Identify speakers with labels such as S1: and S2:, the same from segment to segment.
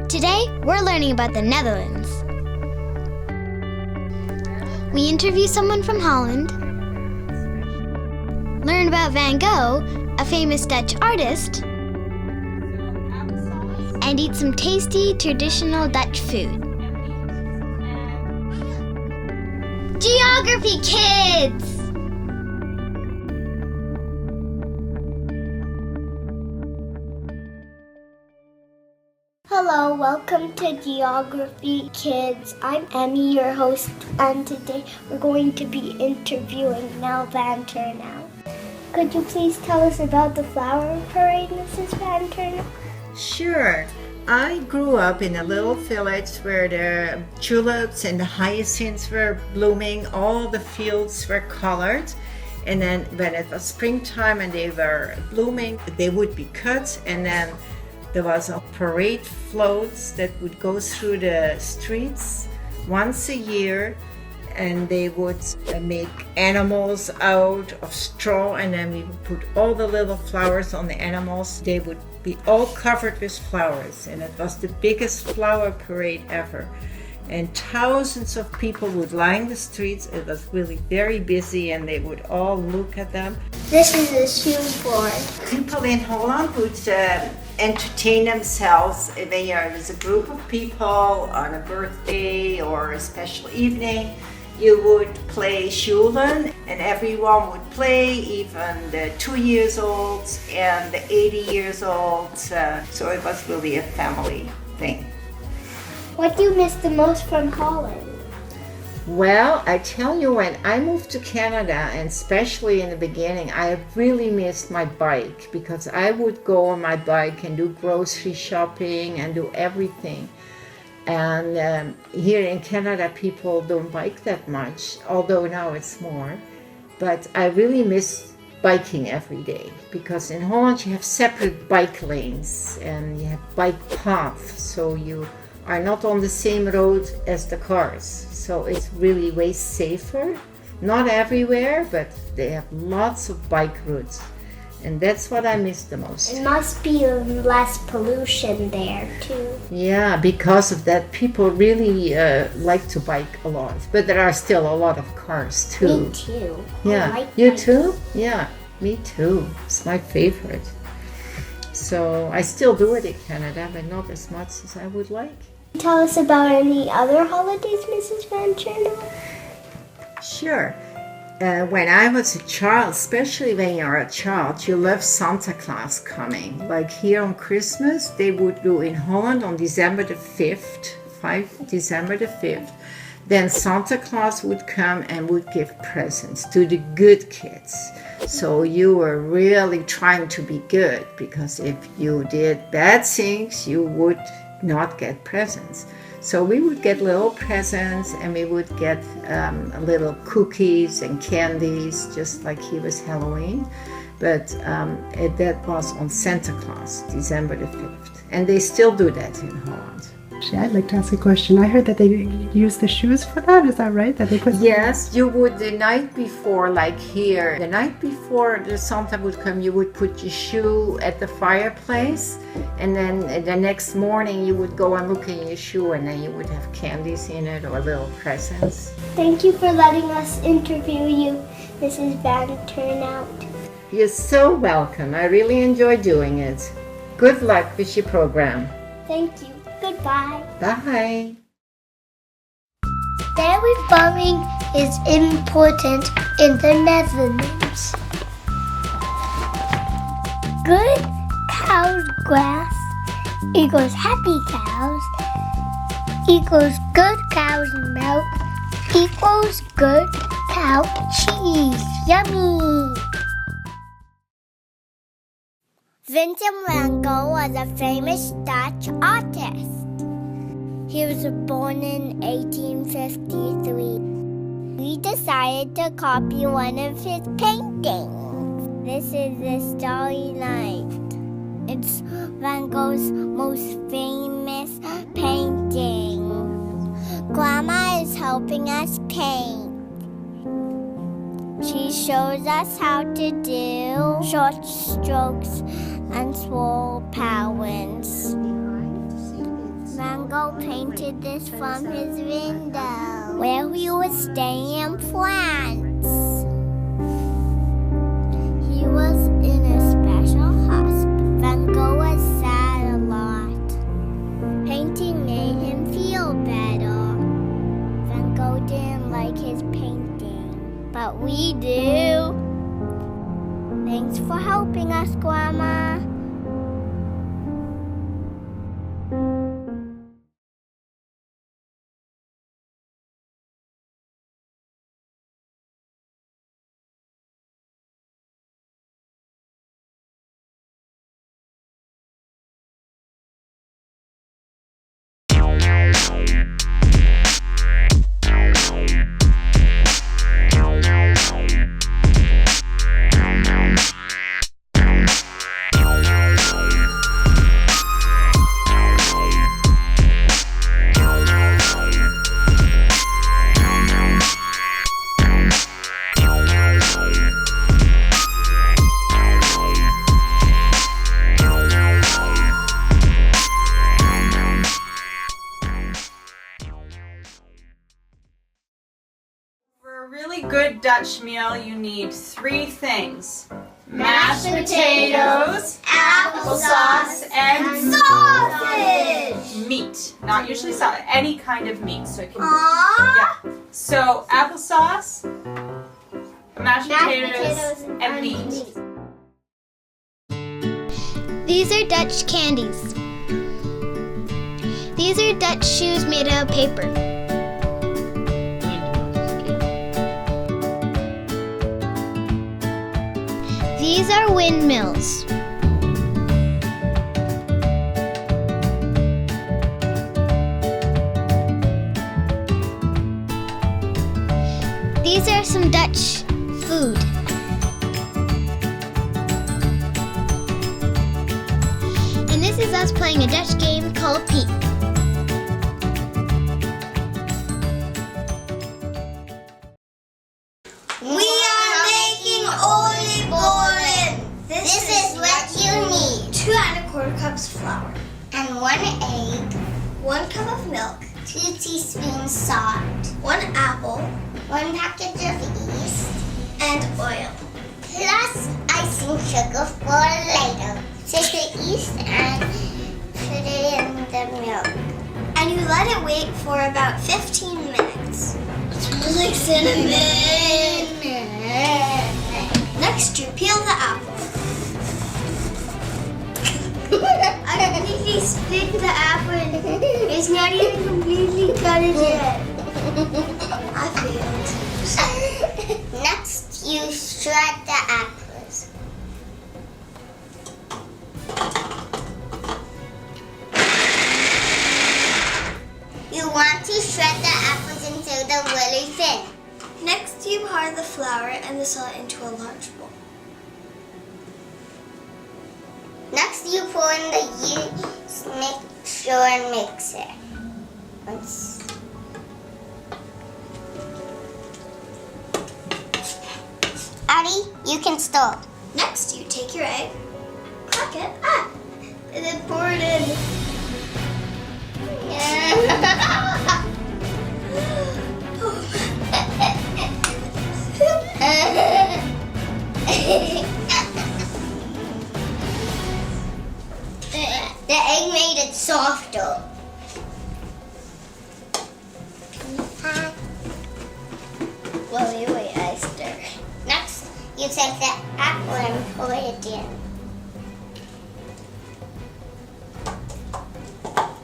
S1: Today, we're learning about the Netherlands. We interview someone from Holland, learn about Van Gogh, a famous Dutch artist, and eat some tasty traditional Dutch food. Geography Kids!
S2: Hello, welcome to Geography Kids. I'm Emmy, your host, and today we're going to be interviewing Mel Van Turnau. Could you please tell us about the flower parade, Mrs. Van Turnau?
S3: Sure. I grew up in a little village where the tulips and the hyacinths were blooming, all the fields were colored, and then when it was springtime and they were blooming, they would be cut, and then there was a parade floats that would go through the streets once a year, and they would make animals out of straw, and then we would put all the little flowers on the animals. They would be all covered with flowers, and it was the biggest flower parade ever. And thousands of people would line the streets. It was really very busy, and they would all look at them.
S2: This is a shoe board.
S3: People in Holland would entertain themselves when there was a group of people on a birthday or a special evening. You would play Schulen, and everyone would play, even the 2 years old and the 80 years old. So it was really a family thing.
S2: What do you miss the most from Holland?
S3: Well, I tell you, when I moved to Canada, and especially in the beginning, I really missed my bike, because I would go on my bike and do grocery shopping and do everything. And here in Canada, people don't bike that much, although now it's more. But I really miss biking every day, because in Holland you have separate bike lanes and you have bike paths, so you are not on the same road as the cars. So it's really way safer. Not everywhere, but they have lots of bike routes. And that's what I miss the most.
S2: It must be less pollution there too.
S3: Yeah, because of that, people really like to bike a lot. But there are still a lot of cars too.
S2: Me too.
S3: Yeah,
S2: I like
S3: you
S2: bikes.
S3: too? Yeah, me too. It's my favorite. So I still do it in Canada, but not as much as I would like.
S2: Tell us about any other holidays, Mrs. Van Turnau.
S3: Sure. When I was a child, especially when you're a child, you love Santa Claus coming. Like here on Christmas, they would do in Holland on December the 5th, December the 5th. Then Santa Claus would come and would give presents to the good kids. So you were really trying to be good, because if you did bad things, you would not get presents. So we would get little presents, and we would get little cookies and candies, just like here was Halloween. But that was on Santa Claus, December the 5th. And they still do that in Holland.
S4: Actually, I'd like to ask a question. I heard that they use the shoes for that. Is that right? That they put?
S3: Yes, you would the night before, like here. The night before the Santa would come, you would put your shoe at the fireplace, and then the next morning you would go and look in your shoe, and then you would have candies in it or little presents.
S2: Thank you for letting us interview you, Mrs. Van Turnau.
S3: You're so welcome. I really enjoy doing it. Good luck with your program.
S2: Thank you. Goodbye.
S3: Bye.
S2: Dairy farming is important in the Netherlands. Good cows grass equals happy cows equals good cow's milk equals good cow cheese. Yummy! Vincent van Gogh was a famous Dutch artist. He was born in 1853. We decided to copy one of his paintings. This is the Starry Night. It's Van Gogh's most famous painting. Grandma is helping us paint. She shows us how to do short strokes and swirl patterns. Grandpa painted this from his window, where we would stay in France. He was in a special hospital. Van Gogh was sad a lot. Painting made him feel better. Van Gogh didn't like his painting, but we do. Thanks for helping us, Grandma.
S5: For a really good Dutch meal, you need 3 things. Mashed potatoes, applesauce, and
S2: sausage!
S5: meat. Not usually salad, any kind of meat. So it can be, yeah. So applesauce, mashed potatoes, and meat.
S1: These are Dutch candies. These are Dutch shoes made out of paper. These are windmills. These are some Dutch food. And this is us playing a Dutch game called Peek.
S2: We are making oliebollen. This is what you need. 2 1/4 cups flour. And 1 egg. 1 cup of milk. 2 teaspoons salt. 1 apple. 1 package of yeast. And oil. Plus icing sugar for later. Take the yeast and put it in the milk. And you let it wait for about 15 minutes. It smells like cinnamon. Next, you peel the apple. I completely split the apple. It's not even completely cut yet. I failed. Next, you shred the apples. You want to shred the apples until they're really thin. Next, you pour the flour and the salt into a large bowl. Next, you pour in the yeast mixture and mix it. Once. Addie, you can start. Next, you take your egg, crack it, and then pour it in. The egg made it softer. Well, you wait, I stir. Next, you take the apple and pour it in.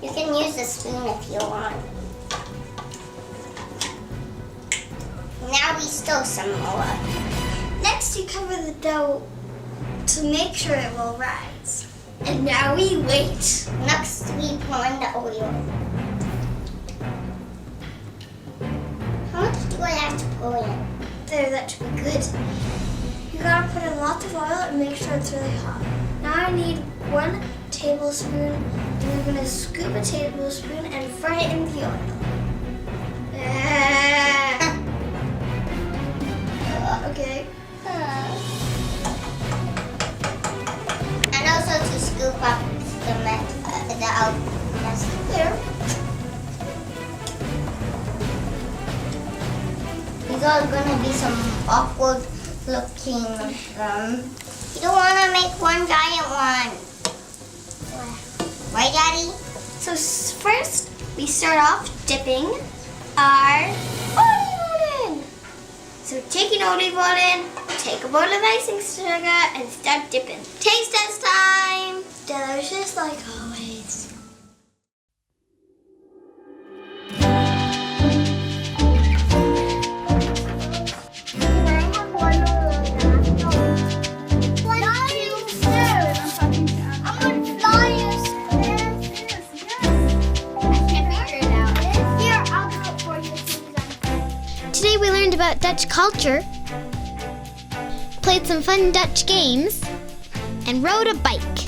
S2: You can use a spoon if you want. Now we stir some more. Next, you cover the dough to make sure it will rise. And now we wait. Next, we pour in the oil. How much do I have to pour in? There, that should be good. You gotta put in lots of oil and make sure it's really hot. Now I need 1 tablespoon, and we're gonna scoop a tablespoon and fry it in the oil. Okay. And also to scoop up the there. These are gonna be some awkward looking of them. You don't wanna make one giant one. Right, Daddy?
S1: So first, we start off dipping our olive oil in. So take an olive oil in, take a bowl of icing sugar, and start dipping. Taste test time! Delicious like always.
S2: Can I have one more? I'm gonna fly you. Here, I'll do it for you as soon as I'm done.
S1: Today we learned about Dutch culture, played some fun Dutch games, and rode a bike.